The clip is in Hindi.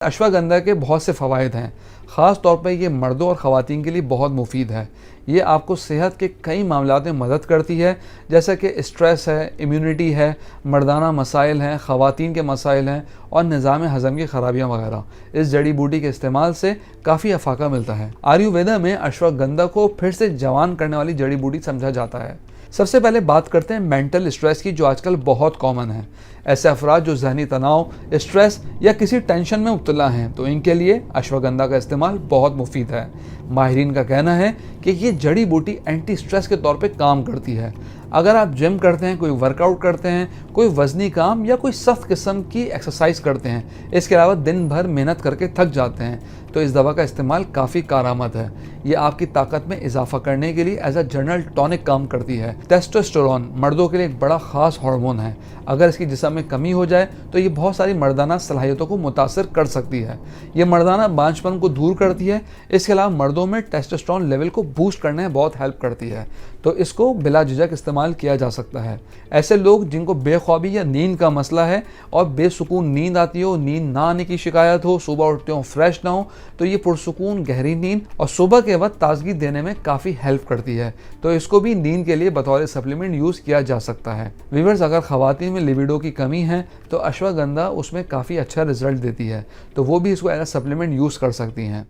अश्वगंधा के बहुत से फ़वाइद हैं। ख़ास तौर पर ये मर्दों और ख़वातीन के लिए बहुत मुफीद है। ये आपको सेहत के कई मामलात में मदद करती है, जैसा कि स्ट्रेस है, इम्यूनिटी है, मर्दाना मसाइल हैं, ख़वातीन के मसाइल हैं और निज़ाम हज़म की ख़राबियाँ वगैरह। इस जड़ी बूटी के इस्तेमाल से काफ़ी अफाका मिलता है। आयुर्वेदा में अश्वगंधा को फिर से जवान करने वाली जड़ी बूटी समझा जाता है। सबसे पहले बात करते हैं मेंटल स्ट्रेस की, जो आजकल बहुत कॉमन है। ऐसे अफराद जो जहनी तनाव, स्ट्रेस या किसी टेंशन में मुब्तला हैं, तो इनके लिए अश्वगंधा का इस्तेमाल बहुत मुफीद है। माहिरीन का कहना है कि ये जड़ी बूटी एंटी स्ट्रेस के तौर पे काम करती है। अगर आप जिम करते हैं, कोई वर्कआउट करते हैं, कोई वज़नी काम या कोई सख्त किस्म की एक्सरसाइज करते हैं, इसके अलावा दिन भर मेहनत करके थक जाते हैं, तो इस दवा का इस्तेमाल काफ़ी कारआमद है। ये आपकी ताकत में इजाफा करने के लिए एज अ जनरल टॉनिक काम करती है। टेस्टोस्टेरोन मर्दों के लिए एक बड़ा ख़ास हार्मोन है। अगर इसकी जिस्म में कमी हो जाए तो ये बहुत सारी मर्दाना सलाहियतों को मुतासर कर सकती है। ये मर्दाना बांझपन को दूर करती है। इसके अलावा मर्दों में टेस्टोस्टेरोन लेवल को बूस्ट करने में बहुत हेल्प करती है, तो इसको बिला झिझक इस्तेमाल किया जा सकता है। ऐसे लोग जिनको बेख्वाबी या नींद का मसला है और बेसुकून नींद आती हो, नींद ना आने की शिकायत हो, सुबह उठते हो फ्रेश ना हो, तो ये पुरसुकून गहरी नींद और सुबह के वक्त ताजगी देने में काफ़ी हेल्प करती है, तो इसको भी नींद के लिए बतौर सप्लीमेंट यूज़ किया जा सकता है। व्यूअर्स, अगर ख़वातीन में लिबिडो की कमी है तो अश्वगंधा उसमें काफ़ी अच्छा रिजल्ट देती है, तो वो भी इसको एज अ सप्लीमेंट यूज़ कर सकती हैं।